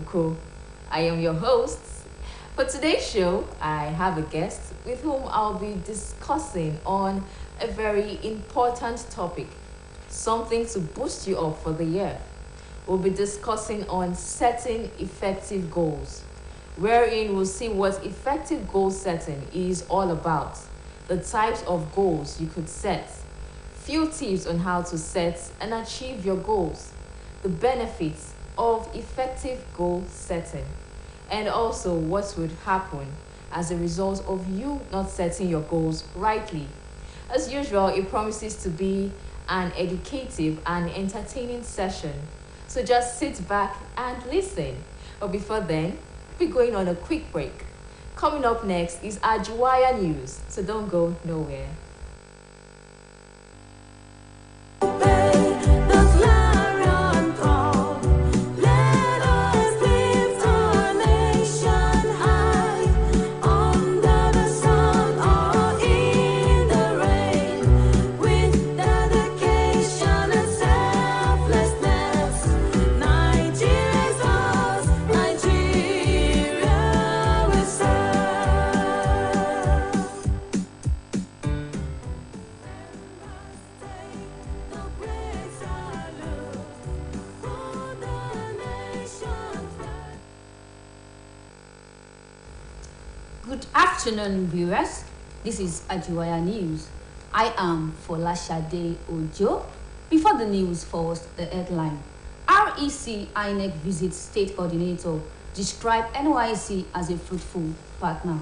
Uko. I am your host. For today's show, I have a guest with whom I'll be discussing on a very important topic, something to boost you up for the year. We'll be discussing on setting effective goals, wherein we'll see what effective goal setting is all about, the types of goals you could set, few tips on how to set and achieve your goals, the benefits of effective goal setting, and also what would happen as a result of you not setting your goals rightly. As usual, it promises to be an educative and entertaining session. So just sit back and listen. But before then, we're going on a quick break. Coming up next is Ajuwaya News, so don't go nowhere. Good afternoon, viewers. This is Ajuwaya News. I am Folashade Ojo. Before the news, first the headline. REC INEC visits state coordinator, describe NYC as a fruitful partner.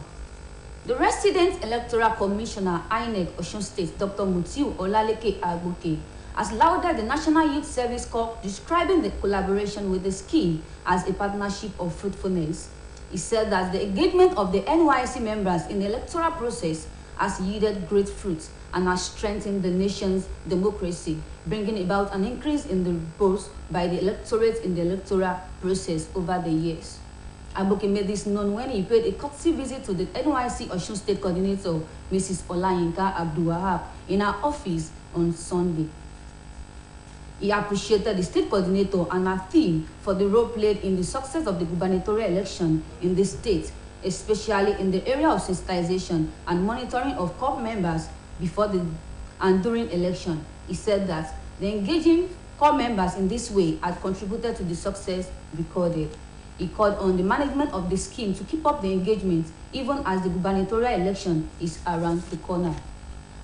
The resident electoral commissioner INEC Osun State, Dr. Mutiu Olaleke Agboke, has lauded the National Youth Service Corps, describing the collaboration with the scheme as a partnership of fruitfulness. He said that the engagement of the NYC members in the electoral process has yielded great fruit and has strengthened the nation's democracy, bringing about an increase in the votes by the electorate in the electoral process over the years. Agboke made this known when he paid a courtesy visit to the NYC Osun State Coordinator, Mrs. Olayinka Abdulwahab, in her office on Sunday. He appreciated the state coordinator and her team for the role played in the success of the gubernatorial election in the state, especially in the area of sensitization and monitoring of corps members before and during election. He said that the engaging corps members in this way had contributed to the success recorded. He called on the management of the scheme to keep up the engagement even as the gubernatorial election is around the corner.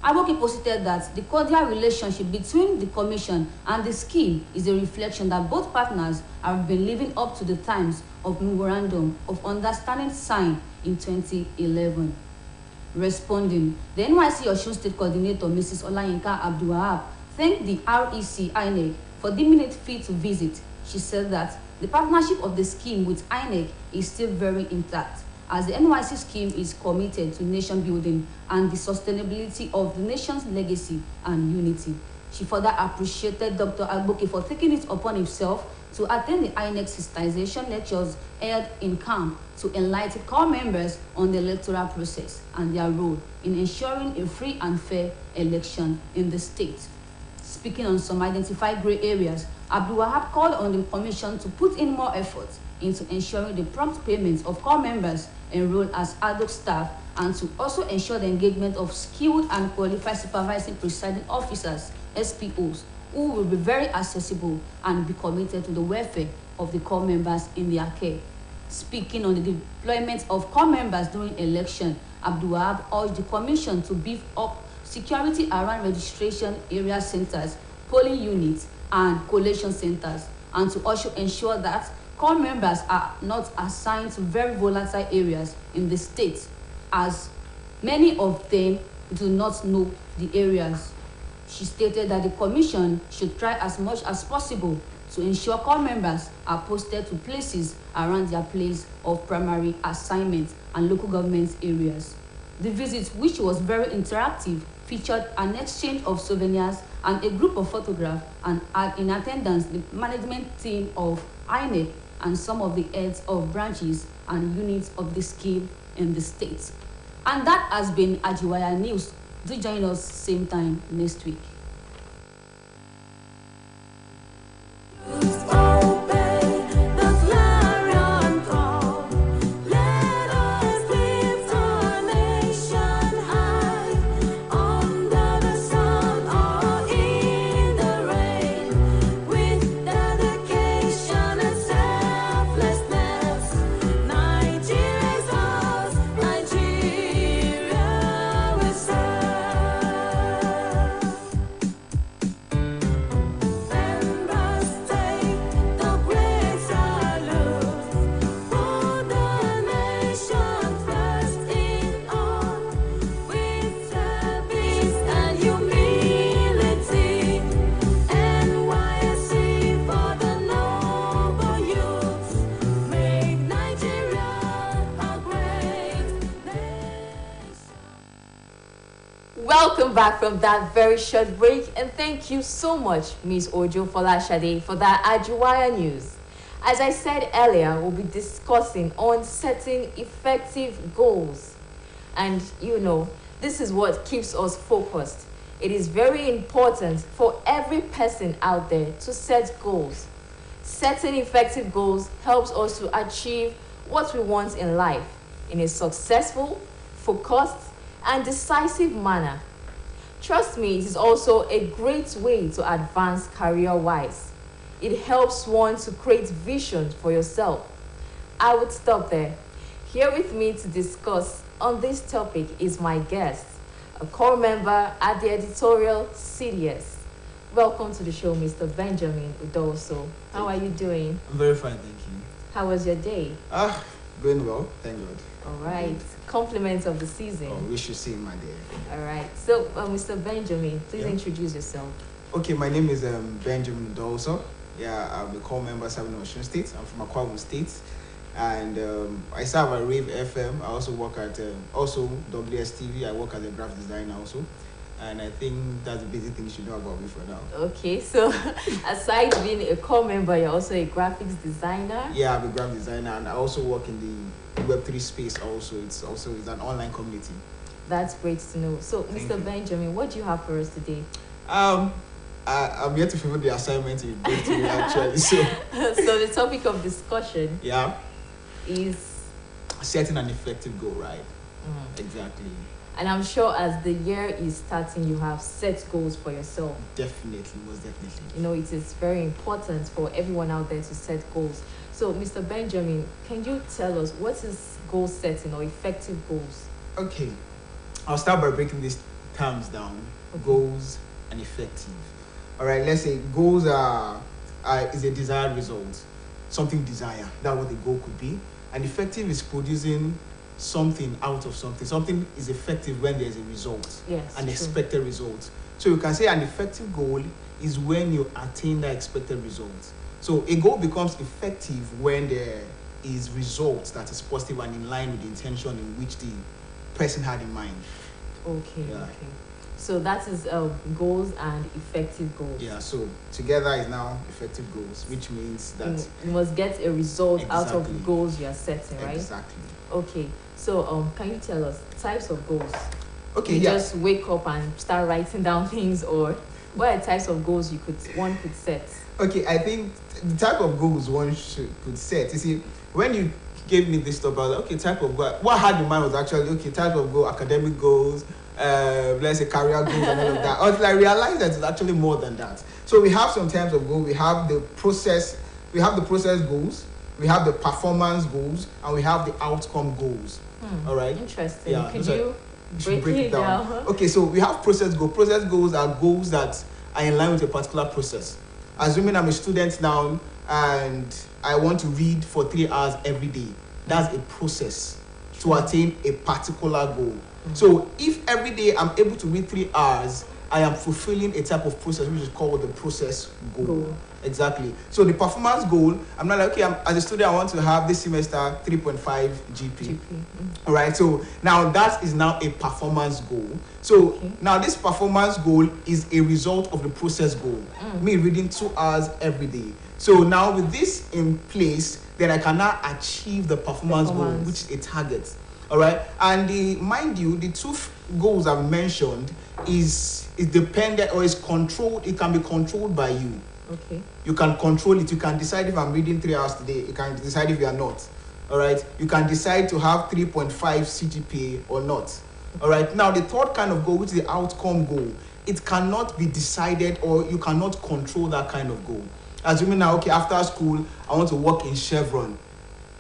Agboke posited that the cordial relationship between the Commission and the scheme is a reflection that both partners have been living up to the times of Memorandum of Understanding signed in 2011. Responding, the NYC Osun State Coordinator, Mrs. Olayinka Abdulwahab, thanked the REC INEC for deeming it fit to visit. She said that the partnership of the scheme with INEC is still very intact, as the NYC scheme is committed to nation building and the sustainability of the nation's legacy and unity. She further appreciated Dr. Agboke for taking it upon himself to attend the INEC sensitization lectures held in camp to enlighten corps members on the electoral process and their role in ensuring a free and fair election in the state. Speaking on some identified gray areas, Abdulwahab called on the Commission to put in more effort into ensuring the prompt payments of corps members enrolled as ad hoc staff and to also ensure the engagement of skilled and qualified supervising presiding officers, SPOs, who will be very accessible and be committed to the welfare of the corps members in their care. Speaking on the deployment of corps members during election, Abdulwahab urged the Commission to beef up security around registration area centers, polling units, and collation centers, and to also ensure that corps members are not assigned to very volatile areas in the state, as many of them do not know the areas. She stated that the Commission should try as much as possible to ensure corps members are posted to places around their place of primary assignment and local government areas. The visit, which was very interactive, featured an exchange of souvenirs and a group of photographs, and had in attendance the management team of INEC and some of the heads of branches and units of the scheme in the state. And that has been Ajuwaya News. Do join us same time next week. Welcome back from that very short break, and thank you so much, Ms. Ojo Folashade, for that Ajuwaya news. As I said earlier, we'll be discussing on setting effective goals. And this is what keeps us focused. It is very important for every person out there to set goals. Setting effective goals helps us to achieve what we want in life in a successful, focused, and decisive manner. Trust me, it is also a great way to advance career-wise. It helps one to create vision for yourself. I would stop there. Here with me to discuss on this topic is my guest, a core member at the editorial CDS. Welcome to the show, Mr. Benjamin Udoso. How are you doing? I'm very fine, thank you. How was your day? Going well, thank God. All right. Compliments of the season. Oh, we should see my day. All right. So, Mr. Benjamin, please introduce yourself. Okay, my name is Benjamin Udoso. Yeah, I'm a core member serving Osun State. I'm from Akwa Ibom State. And I serve at Rave FM. I also work at also WSTV. I work as a graphic designer also. And I think that's the basic thing you should know about me for now. Okay, so aside being a core member, you're also a graphics designer? Yeah, I'm a graphic designer, and I also work in the Web3 space also. It's an online community. That's great to know. So, Mr. Benjamin, what do you have for us today? I'm here to fulfill the assignment you gave to me actually. So the topic of discussion is setting an effective goal, right? Exactly. And I'm sure as the year is starting, you have set goals for yourself. Definitely, most definitely. It is very important for everyone out there to set goals. So, Mr. Benjamin, can you tell us what is goal setting or effective goals? Okay, I'll start by breaking these terms down. Okay. Goals and effective. All right, let's say goals is a desired result, something desire. That's what the goal could be. And effective is producing something out of something. Something is effective when there's a result, an expected result. So you can say an effective goal is when you attain that expected result. So a goal becomes effective when there is results that is positive and in line with the intention in which the person had in mind. Okay. So that is goals and effective goals. Yeah, so together is now effective goals, which means that you must get a result out of the goals you are setting, right? Exactly. Okay. So can you tell us types of goals? Okay, you just wake up and start writing down things, or what are types of goals one could set? Okay, I think the type of goals one could set. You see, when you gave me this stuff, I was like, okay, type of goal. What I had in mind was actually, okay, type of goal, academic goals, let's say career goals and all of that. Until I realized that it's actually more than that. So we have some types of goals. We have the process goals, we have the performance goals, and we have the outcome goals. All right. Interesting. Yeah, could you break it down? Okay, so we have process goals. Process goals are goals that are in line with a particular process. Assuming I'm a student now and I want to read for 3 hours every day, that's a process to attain a particular goal. So if every day I'm able to read 3 hours, I am fulfilling a type of process which is called the process goal. Exactly. So the performance goal, I'm not like, okay, as a student, I want to have this semester 3.5 GP. All right. So now that is now a performance goal. So now this performance goal is a result of the process goal. Me reading 2 hours every day. So now with this in place, then I can now achieve the performance goal, which is a target. All right. And mind you, the two goals I've mentioned is dependent or is controlled. It can be controlled by you. Okay. You can control it. You can decide if I'm reading 3 hours today. You can decide if you are not. All right. You can decide to have 3.5 CGPA or not. All right. Now the third kind of goal, which is the outcome goal, it cannot be decided or you cannot control that kind of goal. Assuming now, okay, after school, I want to work in Chevron.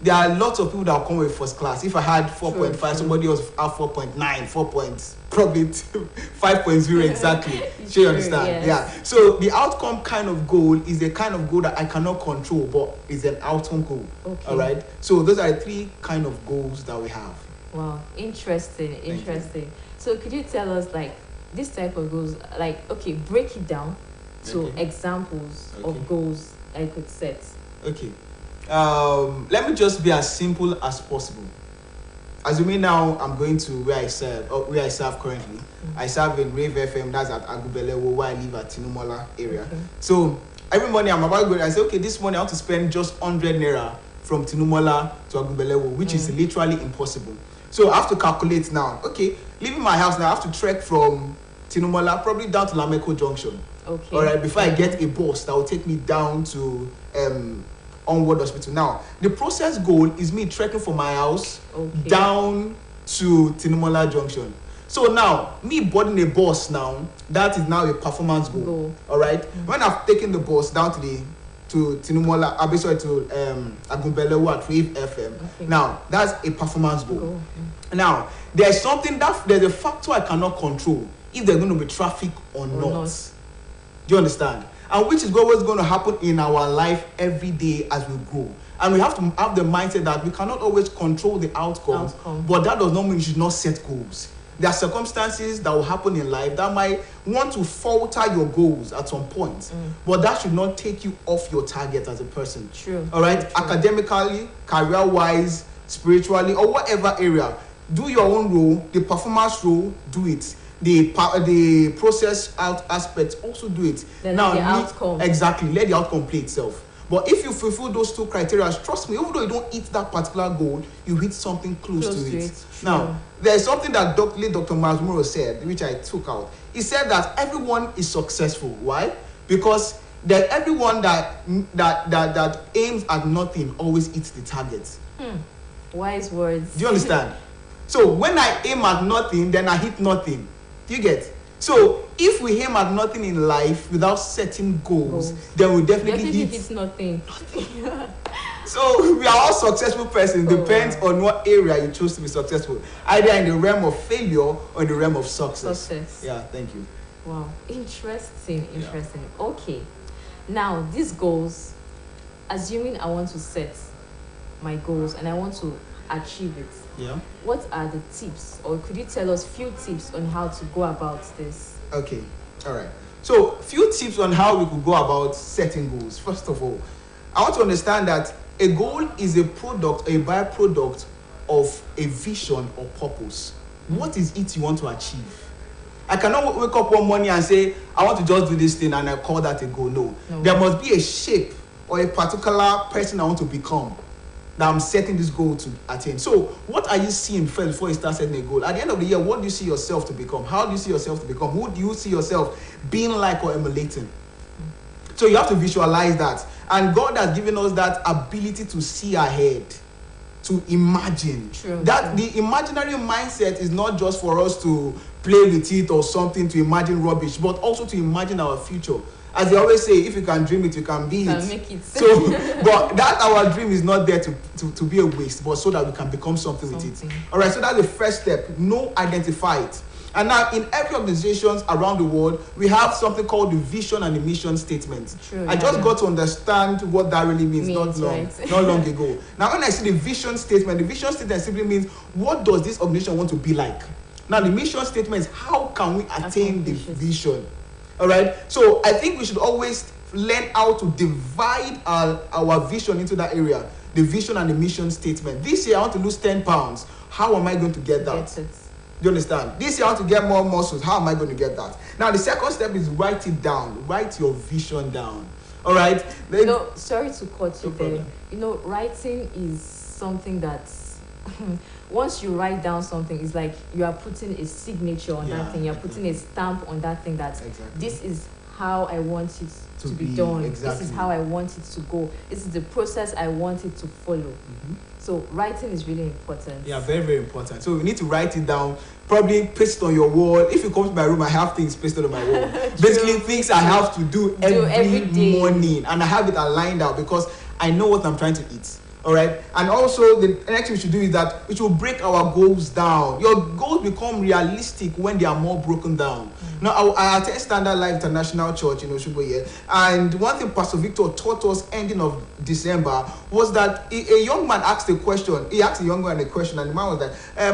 There are lots of people that will come with first class. If I had 4.5, somebody else have 4.9, 4 points, probably 5.0 exactly. So you understand? Yes. Yeah. So the outcome kind of goal is a kind of goal that I cannot control, but is an outcome goal. Okay. All right. So those are the 3 kind of goals that we have. Wow, interesting. So could you tell us, like, this type of goals, like, okay, break it down to examples of goals I could set. Okay. Let me just be as simple as possible. assuming now I'm going to where I serve currently. I serve in Rave FM, that's at Agubelewo, where I live at Tinumola area. Okay. So every morning I'm about to go, I say, okay, this morning I want to spend just 100 naira from Tinumola to Agubelewo, which is literally impossible. So I have to calculate now. Okay, leaving my house now, I have to trek from Tinumola probably down to Lameko Junction. Okay. All right, before I get a bus that will take me down to Onward Hospital. Now, the process goal is me trekking from my house down to Tinumola Junction. So now, me boarding a bus now, that is now a performance goal. All right, when I've taken the bus down to Tinumola, I'll be sorry, to Agumbelewo at Rave FM. Okay. Now, that's a performance goal. Now, there's a factor I cannot control if there's going to be traffic or not. Do you understand? And which is always going to happen in our life every day as we grow. And we have to have the mindset that we cannot always control the outcome. But that does not mean you should not set goals. There are circumstances that will happen in life that might want to falter your goals at some point. But that should not take you off your target as a person. True. All right? True. Academically, career-wise, spiritually, or whatever area. Do your own role, the performance role, do it. The process out aspect, also do it. Then now the outcome. Exactly, let the outcome play itself. But if you fulfill those two criteria, trust me, even though you don't hit that particular goal, you hit something close to it. Now, there's something that Dr. Miles Morrow said, which I took out. He said that everyone is successful. Why? Because that everyone that aims at nothing always hits the target. Wise words. Do you understand? So when I aim at nothing, then I hit nothing. Do you get? So if we aim at nothing in life without setting goals, then we definitely hit nothing. So we are all successful persons. Depends on what area you choose to be successful, either in the realm of failure or in the realm of success. Yeah, thank you. Wow, interesting. Okay, now these goals, assuming I want to set my goals and I want to achieve it. Yeah. What are the tips, or could you tell us few tips on how to go about this? Okay, all right. So, few tips on how we could go about setting goals. First of all, I want to understand that a goal is a product, a byproduct of a vision or purpose. What is it you want to achieve? I cannot wake up one morning and say, I want to just do this thing and I call that a goal. No. There must be a shape or a particular person I want to become that I'm setting this goal to attain. So, what are you seeing first before you start setting a goal? At the end of the year, what do you see yourself to become? How do you see yourself to become? Who do you see yourself being like or emulating? So, you have to visualize that. And God has given us that ability to see ahead, to imagine. That the imaginary mindset is not just for us to play with it or something, to imagine rubbish, but also to imagine our future. As they always say, if you can dream it, you can be it. Make it. So, but that our dream is not there to be a waste, but so that we can become something with it. All right, so that's the first step. Identify it. And now, in every organization around the world, we have something called the vision and the mission statement. I just got to understand what that really means not long ago. Now, when I see the vision statement simply means, what does this organization want to be like? Now, the mission statement is, how can we attain the vision? All right, so I think we should always learn how to divide our vision into that area, the vision and the mission statement. This year I want to lose 10 pounds. How am I going to get that? Do you understand? This year I want to get more muscles. How am I going to get that? Now the second step is write it down. Write your vision down. All right. Sorry to cut you there. Writing is something that once you write down something, it's like you are putting a signature on that thing. You're putting a stamp on that thing that this is how I want it to be done. This is how I want it to go. This is the process I want it to follow. So writing is really important. Yeah, very, very important. So we need to write it down. Probably paste it on your wall. If you come to my room, I have things pasted on my wall. Basically, things I have to do every morning. And I have it aligned out because I know what I'm trying to eat. All right, and also the next thing we should do is that we should break our goals down. Your goals become realistic when they are more broken down. Now, I attend Standard Life International Church in Osbc, and one thing Pastor Victor taught us ending of December was that a young man asked a question. He asked a young man a question, and the man was like, I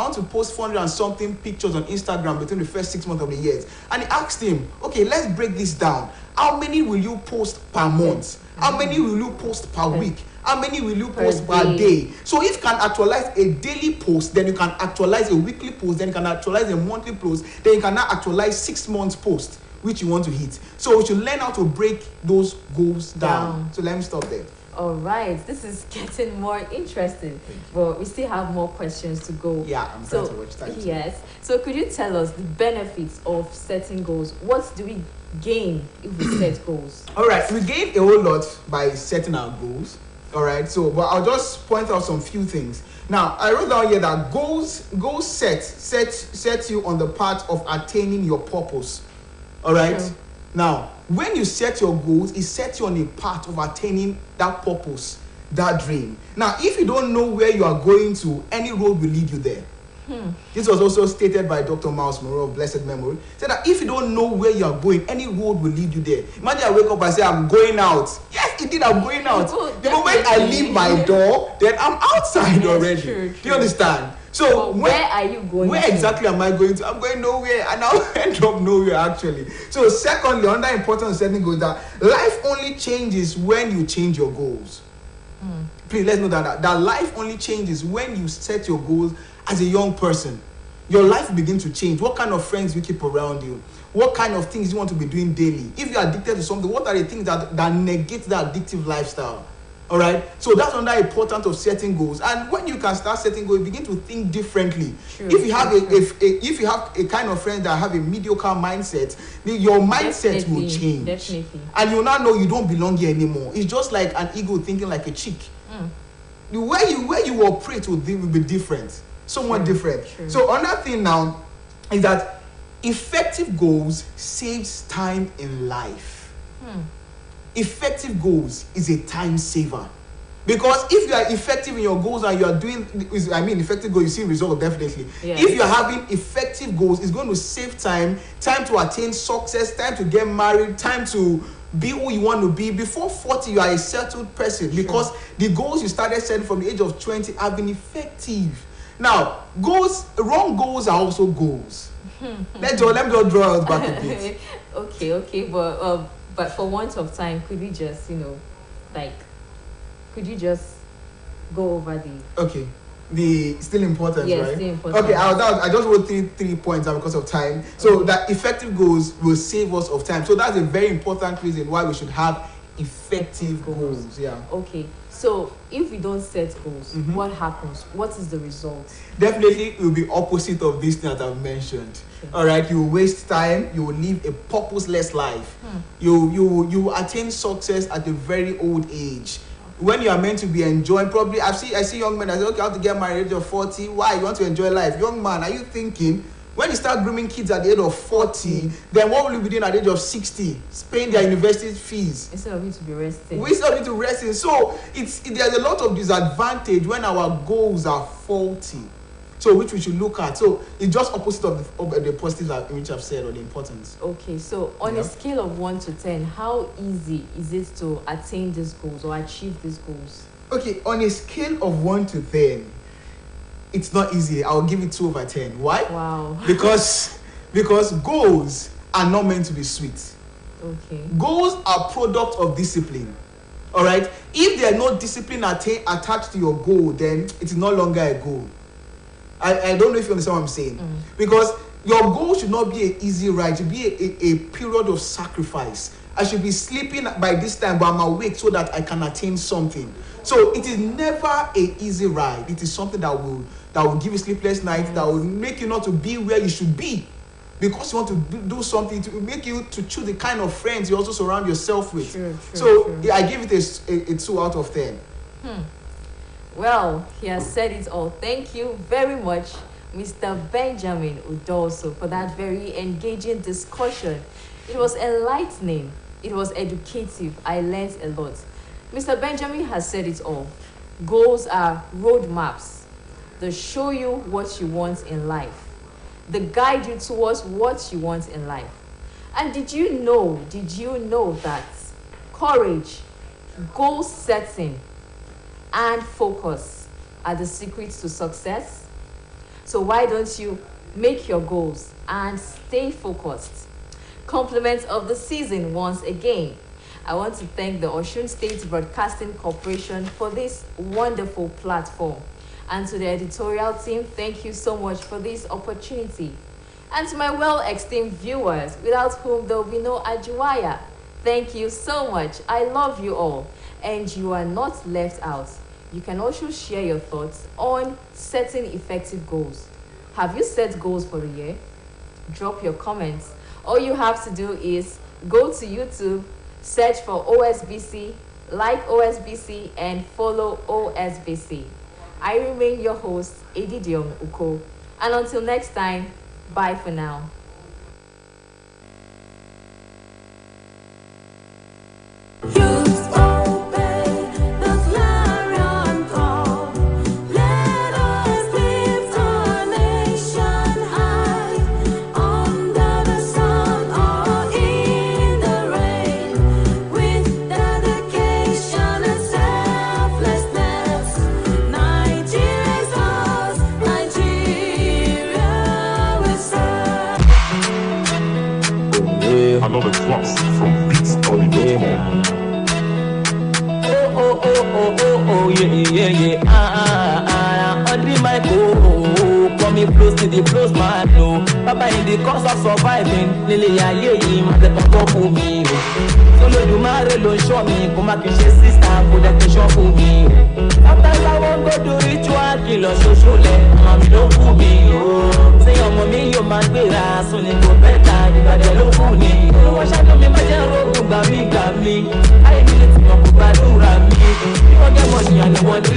want to post 400 and something pictures on Instagram between the first 6 months of the year. And he asked him, okay, let's break this down. How many will you post per month? How many will you post per week? How many will you Per post per day. day? So if you can actualize a daily post, then you can actualize a weekly post, then you can actualize a monthly post, then you can now actualize 6 months post, which you want to hit. So we should learn how to break those goals down. So let me stop there. All right, this is getting more interesting, but we still have more questions to go. Yeah, I'm trying to watch time. Yes. So could you tell us the benefits of setting goals? What do we gain if we set goals? All right, we gain a whole lot by setting our goals. All right, so but I'll just point out some few things. Now, I wrote down here that goals set you on the path of attaining your purpose. All right. Sure. Now, when you set your goals, it sets you on a path of attaining that purpose, that dream. Now, if you don't know where you are going to, any road will lead you there. This was also stated by Dr. Miles Monroe of blessed memory. He said that if you don't know where you are going, any road will lead you there. Imagine I wake up and say, I'm going out. Yes, indeed, I'm going out. Oh, The moment I leave my door, then I'm outside already. True, Do you understand? So But where are you going? where to? exactly am I going to? I'm going nowhere, and I'll end up nowhere actually. So secondly, another important setting goal that life only changes when you change your goals. Please let's know that life only changes when you set your goals as a young person. Your life will begin to change. What kind of friends you keep around you? What kind of things you want to be doing daily? If you're addicted to something, what are the things that negate that addictive lifestyle? All right, so that's another important of setting goals. And when you can start setting goals, you begin to think differently. True, If you have true, if you have a kind of friends that have a mediocre mindset, your mindset will change. Definitely. And you now know you don't belong here anymore. It's just like an ego thinking like a chick. The way you operate will be different, somewhat True, different. true. So another thing now is that effective goals saves time in life. Effective goals is a time saver. Because if you are effective in your goals and you are doing, effective goals, you see result definitely. Yes. If you are having effective goals, it's going to save time to attain success, time to get married, time to be who you want to be. Before 40, you are a settled person because the goals you started setting from the age of 20 have been effective. Now, wrong goals are also goals. Let me just draw us back a bit. okay, but for want of time, could we just, could you just go over the... Okay. The still important, Yes, right? still important. Okay, I just wrote three points down because of time. So that effective goals will save us of time. So that's a very important reason why we should have effective goals. Yeah. Okay, so if we don't set goals, what happens? What is the result? Definitely it will be opposite of this thing that I've mentioned. All right, you will waste time, you will live a purposeless life. You attain success at a very old age. When you are meant to be enjoying, probably I see young men that say, okay, I have to get married at the age of 40. Why? You want to enjoy life. Young man, are you thinking when you start grooming kids at the age of 40, then what will you be doing at the age of 60? Paying their university fees. Instead of you to be resting. We still need to rest. So there's a lot of disadvantage when our goals are faulty. So which we should look at. So it's just opposite of the positives which I've said, or the importance. Okay, so on a scale of 1 to 10, how easy is it to attain these goals or achieve these goals? Okay, on a scale of 1 to 10, it's not easy. I'll give it 2 over 10. Why? Wow. Because goals are not meant to be sweet. Okay. Goals are product of discipline. All right? If there are no discipline attached to your goal, then it is no longer a goal. I don't know if you understand what I'm saying. Because your goal should not be an easy ride. It should be a period of sacrifice. I should be sleeping by this time, but I'm awake so that I can attain something. So it is never an easy ride. It is something that will give you sleepless nights, that will make you not to be where you should be. Because you want to do something, to make you to choose the kind of friends you also surround yourself with. True. I give it a 2 out of 10. Well, he has said it all. Thank you very much, Mr. Benjamin Udolso, for that very engaging discussion. It was enlightening. It was educative. I learned a lot. Mr. Benjamin has said it all. Goals are roadmaps. They show you what you want in life. They guide you towards what you want in life. And did you know that courage, goal setting, and focus are the secrets to success? So why don't you make your goals and stay focused? Compliments of the season once again. I want to thank the Osun State Broadcasting Corporation for this wonderful platform. And to the editorial team, thank you so much for this opportunity. And to my well-esteemed viewers, without whom there will be no Ajuwaya, thank you so much. I love you all, and you are not left out. You can also share your thoughts on setting effective goals. Have you set goals for the year? Drop your comments. All you have to do is go to YouTube, search for OSBC, like OSBC, and follow OSBC. I remain your host, Edidiom Uko. And until next time, bye for now. Another class from Beats on the Oh, yeah. Under my go, coming close to the close man, no. Papa in the course of surviving, Lily, yeah, the papa for me. Solo do marry, don't show me, come back and say sister, put that show for me. Sometimes I won't go to ritual, kill or social, mommy don't fool me. Say your mommy, your man, be there, so you go better, you got the low for me. Wash out of me, my general, got me. I need to know about me. You don't get money and you want to